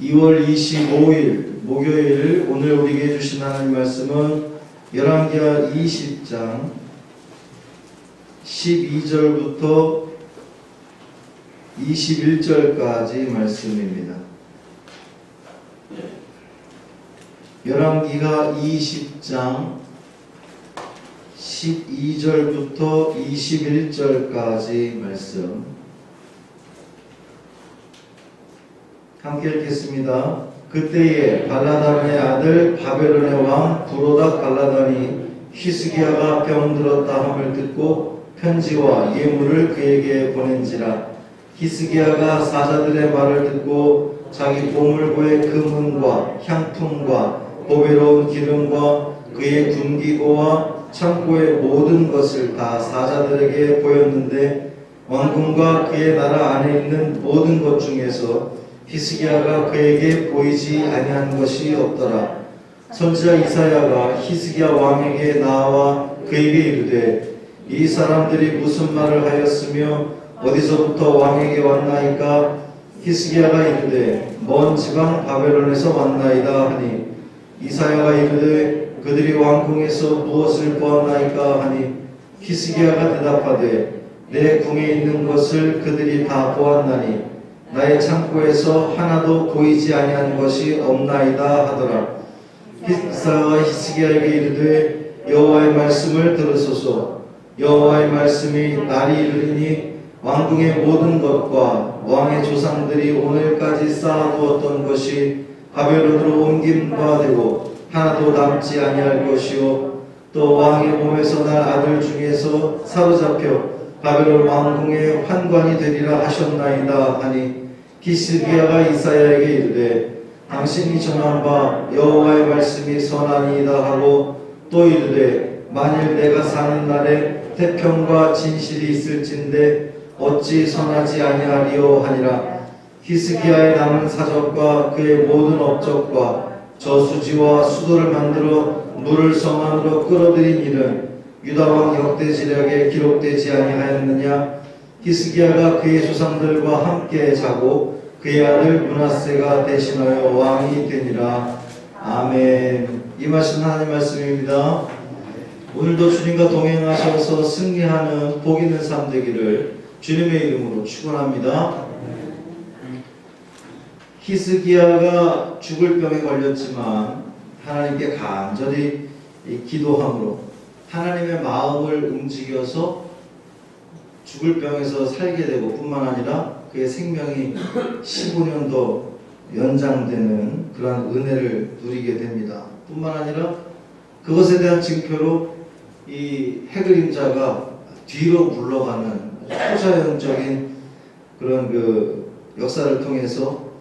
2월 25일 목요일 오늘 우리에게 주신 하나님 말씀은 열왕기하 20장 12절부터 21절까지 말씀입니다. 열왕기하 20장 12절부터 21절까지 말씀 함께 읽겠습니다. 그때에 발라단의 아들 바벨론의 왕 부로닥 발라단이 히스기야가 병들었다 함을 듣고 편지와 예물을 그에게 보낸지라. 히스기야가 사자들의 말을 듣고 자기 보물고의 금은과 향품과 보배로운 기름과 그의 군기고와 창고의 모든 것을 다 사자들에게 보였는데 왕궁과 그의 나라 안에 있는 모든 것 중에서 히스기야가 그에게 보이지 아니한 것이 없더라. 선지자 이사야가 히스기야 왕에게 나와 그에게 이르되 이 사람들이 무슨 말을 하였으며 어디서부터 왕에게 왔나이까? 히스기야가 이르되 먼 지방 바벨론에서 왔나이다 하니 이사야가 이르되 그들이 왕궁에서 무엇을 보았나이까 하니 히스기야가 대답하되 내 궁에 있는 것을 그들이 다 보았나니 나의 창고에서 하나도 보이지 아니한 것이 없나이다 하더라. 이사야가 히스기야에게 이르되 여호와의 말씀을 들으소서. 여호와의 말씀이 날이 이르리니 왕궁의 모든 것과 왕의 조상들이 오늘까지 쌓아두었던 것이 바벨론으로 옮김바 되고 하나도 남지 아니할 것이요 또 왕의 몸에서 날 아들 중에서 사로잡혀 바벨론 왕궁의 환관이 되리라 하셨나이다 하니 히스기야가 이사야에게 이르되 당신이 전한 바 여호와의 말씀이 선하니이다 하고 또 이르되 만일 내가 사는 날에 태평과 진실이 있을진데 어찌 선하지 아니하리요 하니라. 히스기야의 남은 사적과 그의 모든 업적과 저수지와 수도를 만들어 물을 성 안으로 끌어들인 일은 유다왕 역대지략에 기록되지 아니하였느냐? 히스기야가 그의 조상들과 함께 자고 그의 아들 므낫세가 대신하여 왕이 되니라. 아멘. 이 말씀 하나님 말씀입니다. 오늘도 주님과 동행하셔서 승리하는 복 있는 삶 되기를 주님의 이름으로 축원합니다. 히스기야가 죽을 병에 걸렸지만 하나님께 간절히 기도함으로 하나님의 마음을 움직여서 죽을 병에서 살게 되고 뿐만 아니라 그의 생명이 15년 더 연장되는 그러한 은혜를 누리게 됩니다. 뿐만 아니라 그것에 대한 징표로 이 해그림자가 뒤로 물러가는 초자연적인 그런 그 역사를 통해서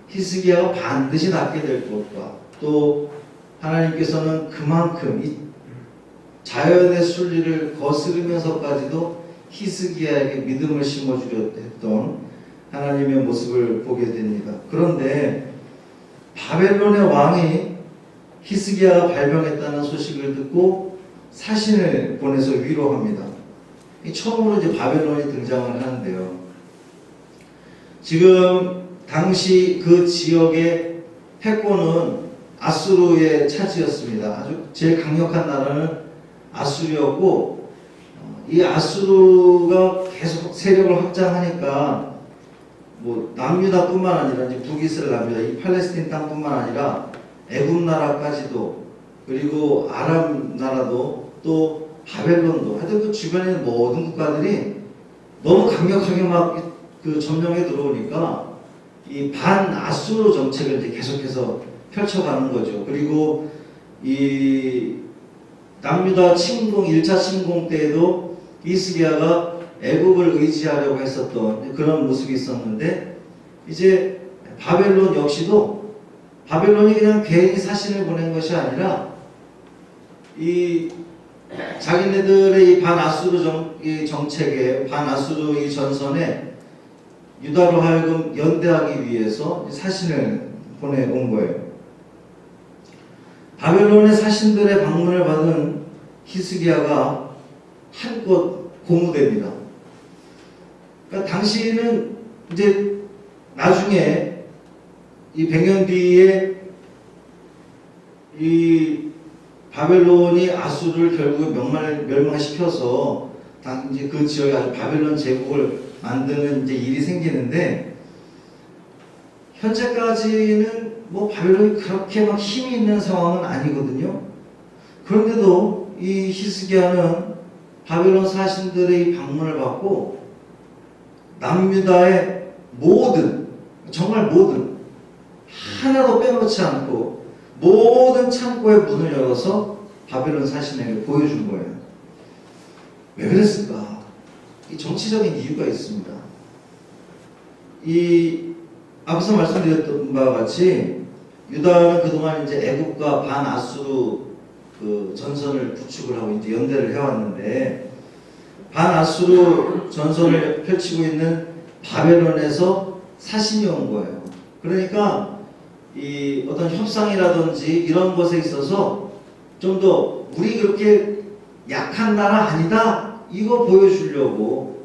히스기야가 반드시 낫게 될 것과 또 하나님께서는 그만큼 이 자연의 순리를 거스르면서까지도 히스기야에게 믿음을 심어주려 했던 하나님의 모습을 보게 됩니다. 그런데 바벨론의 왕이 히스기야가 발병했다는 소식을 듣고 사신을 보내서 위로합니다. 처음으로 이제 바벨론이 등장을 하는데요. 지금 당시 그 지역의 패권은 아수르의 차지였습니다. 아주 제일 강력한 나라는 아수르였고 이 아수르가 계속 세력을 확장하니까 뭐 남유다뿐만 아니라 이제 북이스라엘 남유다 이 팔레스틴 땅뿐만 아니라 애굽 나라까지도 그리고 아람 나라도 또 바벨론도 하여튼 그 주변에 있는 모든 국가들이 너무 강력하게 막 그 점령해 들어오니까 이 반아수르 정책을 이제 계속해서 펼쳐가는 거죠. 그리고 이 남유다 침공 1차 침공 때에도 히스기야가 애국을 의지하려고 했었던 그런 모습이 있었는데 이제 바벨론 역시도 바벨론이 그냥 괜히 사신을 보낸 것이 아니라 이 자기네들의 이 반아수르 정책에 반아수르 이 전선에 유다로 하여금 연대하기 위해서 사신을 보내온 거예요. 바벨론의 사신들의 방문을 받은 히스기야가 한껏 고무됩니다. 그러니까 당시는 이제 나중에 이 100년 뒤에 이 바벨론이 아수르를 결국 멸망시켜서 이제 그 지역에 아주 바벨론 제국을 만드는 이제 일이 생기는데, 현재까지는 뭐 바벨론이 그렇게 막 힘이 있는 상황은 아니거든요. 그런데도 이 히스기야는 바벨론 사신들의 이 방문을 받고 남유다의 모든, 정말 모든, 하나도 빼놓지 않고 모든 창고의 문을 열어서 바벨론 사신에게 보여준 거예요. 왜 그랬을까? 이 정치적인 이유가 있습니다. 이 앞서 말씀드렸던 바와 같이 유다는 그동안 이제 애국과 반아수르 그 전선을 구축을 하고 이제 연대를 해왔는데, 반아수르 전선을 펼치고 있는 바벨론에서 사신이 온 거예요. 그러니까 이 어떤 협상이라든지 이런 것에 있어서 좀 더 우리 그렇게 약한 나라 아니다, 이거 보여주려고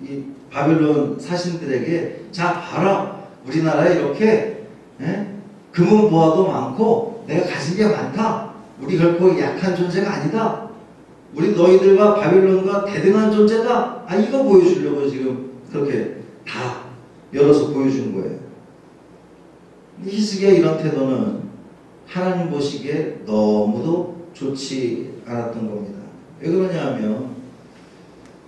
이 바벨론 사신들에게, 자 봐라, 우리나라에 이렇게 금은 보화도 많고 내가 가진 게 많다, 우리 결코 약한 존재가 아니다, 우리 너희들과 바벨론과 대등한 존재다, 이거 보여주려고 지금 그렇게 다 열어서 보여준 거예요. 히스기야 이런 태도는 하나님 보시기에 너무도 좋지 않았던 겁니다. 왜 그러냐 하면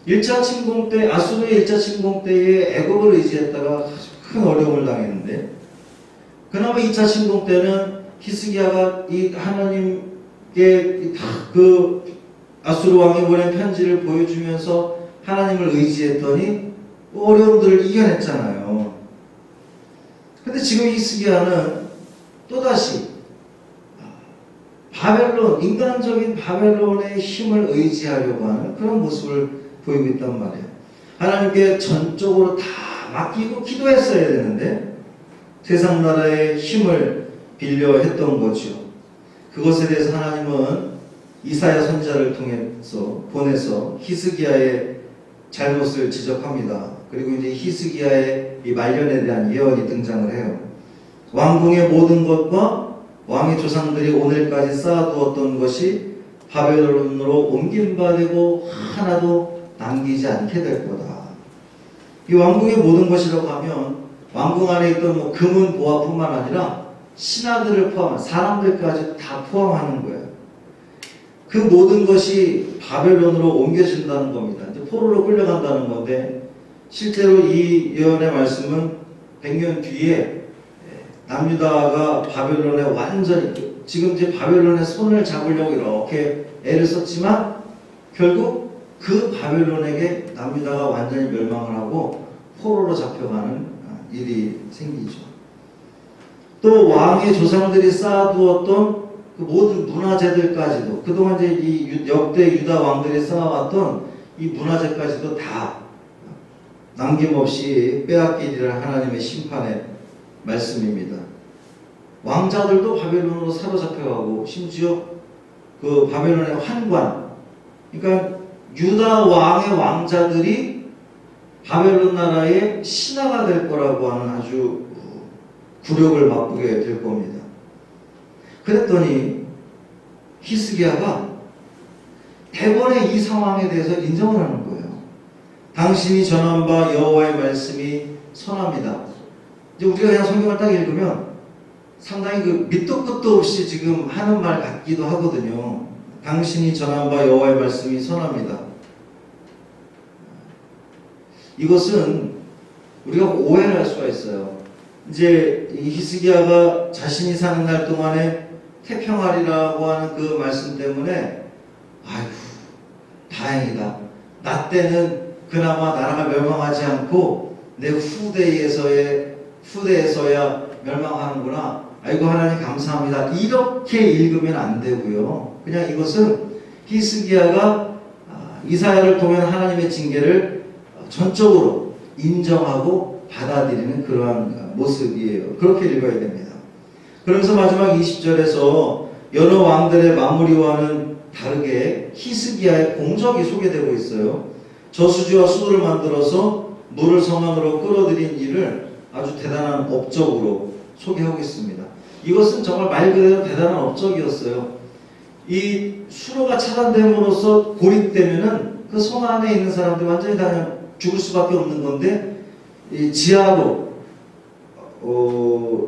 1차 침공 때, 아수르의 1차 침공 때에 애국을 의지했다가 큰 어려움을 당했는데, 그나마 2차 침공 때는 히스기야가 이 하나님께 그 아수르 왕이 보낸 편지를 보여주면서 하나님을 의지했더니 어려움들을 이겨냈잖아요. 근데 지금 히스기야는 또다시 바벨론, 인간적인 바벨론의 힘을 의지하려고 하는 그런 모습을 보이고 있단 말이에요. 하나님께 전적으로 다 맡기고 기도했어야 되는데 세상 나라의 힘을 빌려 했던 거죠. 그것에 대해서 하나님은 이사야 선지자를 보내서 히스기야의 잘못을 지적합니다. 그리고 이제 히스기야의 이 말년에 대한 예언이 등장을 해요. 왕궁의 모든 것과 왕의 조상들이 오늘까지 쌓아두었던 것이 바벨론으로 옮긴 바 되고 하나도 남기지 않게 될 거다. 이 왕궁의 모든 것이라고 하면 왕궁 안에 있던 뭐 금은 보화뿐만 아니라 신하들을 포함한 사람들까지 다 포함하는 거예요. 그 모든 것이 바벨론으로 옮겨진다는 겁니다. 이제 포로로 끌려간다는 건데, 실제로 이 예언의 말씀은 100년 뒤에 남유다가 바벨론에 완전히, 지금 이제 바벨론의 손을 잡으려고 이렇게 애를 썼지만 결국 그 바벨론에게 남유다가 완전히 멸망을 하고 포로로 잡혀가는 일이 생기죠. 또 왕의 조상들이 쌓아두었던 그 모든 문화재들까지도, 그동안 이제 이 역대 유다 왕들이 쌓아왔던 이 문화재까지도 다 남김없이 빼앗기리라 하나님의 심판의 말씀입니다. 왕자들도 바벨론으로 사로잡혀가고, 심지어 그 바벨론의 환관, 그러니까 유다 왕의 왕자들이 바벨론 나라의 신하가 될 거라고 하는 아주 굴욕을 맛보게 될 겁니다. 그랬더니 히스기야가 대번에 이 상황에 대해서 인정을 하는 거예요. 당신이 전한 바 여호와의 말씀이 선합니다. 이제 우리가 그냥 성경을 딱 읽으면 상당히 그 밑도 끝도 없이 지금 하는 말 같기도 하거든요. 당신이 전한 바 여호와의 말씀이 선합니다. 이것은 우리가 오해를 할 수가 있어요. 이제 이 히스기야가 자신이 사는 날 동안에 태평하리라고 하는 그 말씀 때문에, 아이고 다행이다, 나 때는 그나마 나라가 멸망하지 않고 내 후대에서야 멸망하는구나, 아이고 하나님 감사합니다, 이렇게 읽으면 안 되고요. 그냥 이것은 히스기야가 이사야를 통한 하나님의 징계를 전적으로 인정하고 받아들이는 그러한 모습이에요. 그렇게 읽어야 됩니다. 그러면서 마지막 20절에서 여러 왕들의 마무리와는 다르게 히스기야의 공적이 소개되고 있어요. 저수지와 수도를 만들어서 물을 성 안으로 끌어들인 일을 아주 대단한 업적으로 소개하고 있습니다. 이것은 정말 말 그대로 대단한 업적이었어요. 이 수로가 차단됨으로써 고립되면은 그 성 안에 있는 사람들 완전히 다 그냥 죽을 수밖에 없는 건데, 이 지하로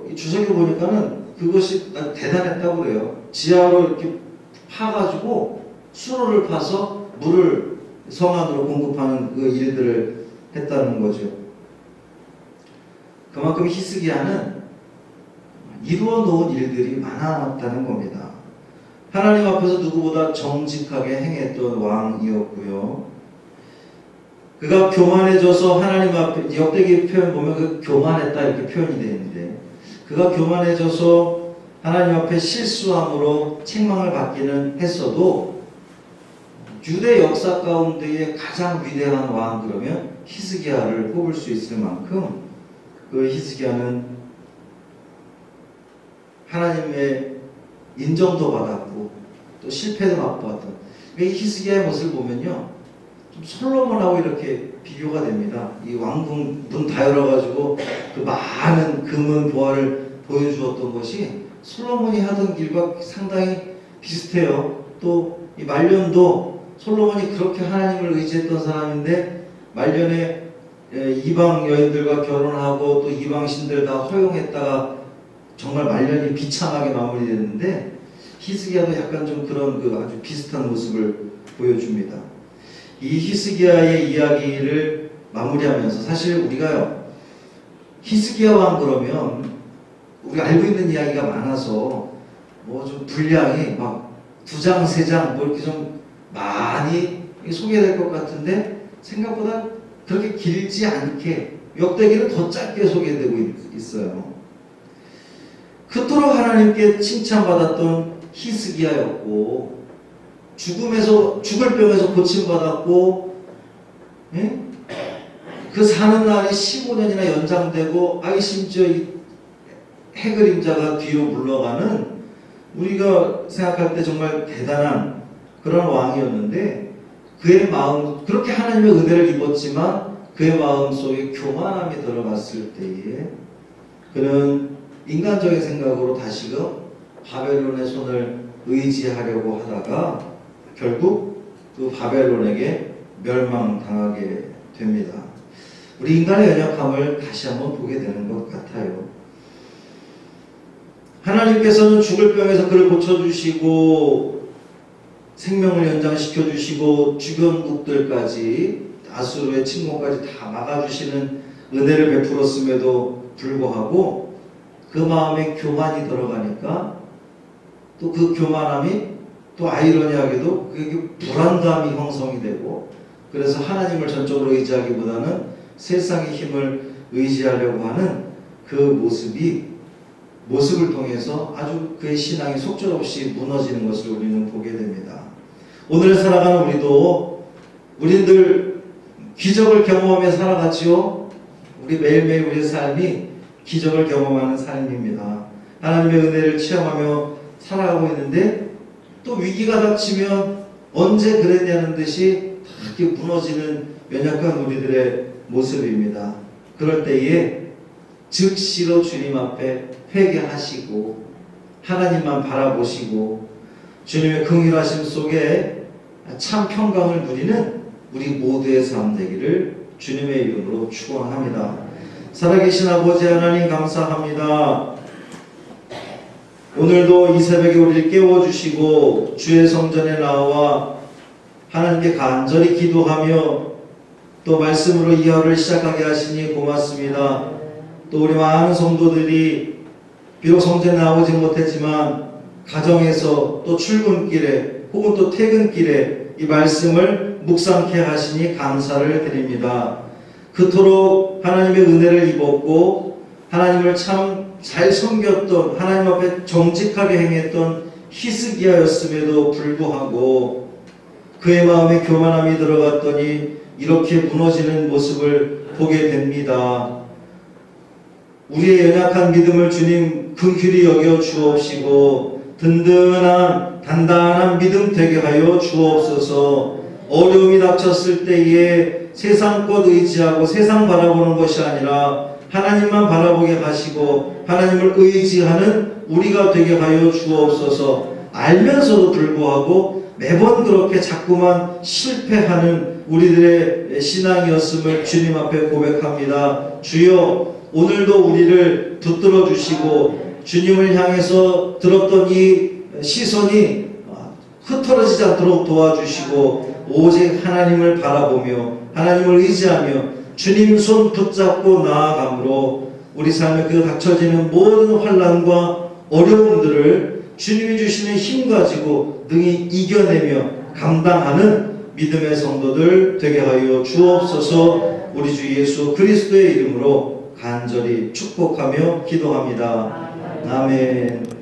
이 주석에 보니까는 그것이 아주 대단했다고 그래요. 지하로 이렇게 파가지고 수로를 파서 물을 성 안으로 공급하는 그 일들을 했다는 거죠. 그만큼 히스기야는 이루어 놓은 일들이 많았다는 겁니다. 하나님 앞에서 누구보다 정직하게 행했던 왕이었고요. 그가 교만해져서 하나님 앞에, 역대기 표현 보면 그 교만했다 이렇게 표현이 되어 있는데, 그가 교만해져서 하나님 앞에 실수함으로 책망을 받기는 했어도 유대 역사 가운데에 가장 위대한 왕 그러면 히스기야를 꼽을 수 있을 만큼 그 히스기야는 하나님의 인정도 받았고 또 실패도 맛보았던, 이 히스기야의 모습을 보면요 좀 솔로몬하고 이렇게 비교가 됩니다. 이 왕궁 문 다 열어가지고 그 많은 금은 보화를 보여주었던 것이 솔로몬이 하던 길과 상당히 비슷해요. 또 이 말년도 솔로몬이 그렇게 하나님을 의지했던 사람인데 말년에 이방 여인들과 결혼하고 또 이방 신들 다 허용했다가 정말 말년이 비참하게 마무리됐는데, 히스기야도 약간 좀 그런 그 아주 비슷한 모습을 보여줍니다. 이 히스기야의 이야기를 마무리하면서 사실 우리가요 히스기야 왕 그러면 우리가 알고 있는 이야기가 많아서 뭐 좀 분량이 막 2장, 3장 뭐 이렇게 좀 많이 소개될 것 같은데 생각보다 그렇게 길지 않게 역대기는 더 짧게 소개되고 있어요. 그토록 하나님께 칭찬받았던 히스기야였고, 죽을 병에서 고침받았고, 예? 그 사는 날이 15년이나 연장되고, 심지어 이 해그림자가 뒤로 물러가는, 우리가 생각할 때 정말 대단한 그런 왕이었는데, 그의 마음, 그렇게 하나님의 은혜를 입었지만 그의 마음 속에 교만함이 들어갔을 때에 그는 인간적인 생각으로 다시금 바벨론의 손을 의지하려고 하다가 결국 그 바벨론에게 멸망당하게 됩니다. 우리 인간의 연약함을 다시 한번 보게 되는 것 같아요. 하나님께서는 죽을 병에서 그를 고쳐주시고 생명을 연장시켜주시고 주변국들까지 아수르의 침공까지 다 막아주시는 은혜를 베풀었음에도 불구하고 그 마음에 교만이 들어가니까 또 그 교만함이 또 아이러니하게도 그게 불안감이 형성이 되고, 그래서 하나님을 전적으로 의지하기보다는 세상의 힘을 의지하려고 하는 그 모습을 통해서 아주 그의 신앙이 속절없이 무너지는 것을 우리는 보게 됩니다. 오늘 살아가는 우리들 기적을 경험하며 살아갔지요. 우리 매일매일 우리의 삶이 기적을 경험하는 삶입니다. 하나님의 은혜를 체험하며 살아가고 있는데 또 위기가 닥치면 언제 그랬냐는 듯이 다 이렇게 무너지는 연약한 우리들의 모습입니다. 그럴 때에 즉시로 주님 앞에 회개하시고 하나님만 바라보시고 주님의 긍휼하심 속에 참 평강을 누리는 우리 모두의 삶 되기를 주님의 이름으로 축원합니다. 살아계신 아버지 하나님 감사합니다. 오늘도 이 새벽에 우리를 깨워주시고 주의 성전에 나와 하나님께 간절히 기도하며 또 말씀으로 이하를 시작하게 하시니 고맙습니다. 또 우리 많은 성도들이 비록 성전에 나오지 못했지만 가정에서 또 출근길에 혹은 또 퇴근길에 이 말씀을 묵상케 하시니 감사를 드립니다. 그토록 하나님의 은혜를 입었고 하나님을 참 잘 섬겼던, 하나님 앞에 정직하게 행했던 히스기야였음에도 불구하고 그의 마음에 교만함이 들어갔더니 이렇게 무너지는 모습을 보게 됩니다. 우리의 연약한 믿음을 주님 긍휼히 여겨 주옵시고 든든한 단단한 믿음 되게 하여 주옵소서. 어려움이 닥쳤을 때에 세상 것 의지하고 세상 바라보는 것이 아니라 하나님만 바라보게 하시고 하나님을 의지하는 우리가 되게 하여 주옵소서. 알면서도 불구하고 매번 그렇게 자꾸만 실패하는 우리들의 신앙이었음을 주님 앞에 고백합니다. 주여, 오늘도 우리를 붙들어 주시고 주님을 향해서 들었던 이 시선이 흩어지지 않도록 도와주시고 오직 하나님을 바라보며 하나님을 의지하며 주님 손 붙잡고 나아감으로 우리 삶에 그 닥쳐지는 모든 환난과 어려움들을 주님이 주시는 힘 가지고 능히 이겨내며 감당하는 믿음의 성도들 되게 하여 주옵소서. 우리 주 예수 그리스도의 이름으로 간절히 축복하며 기도합니다. 아멘.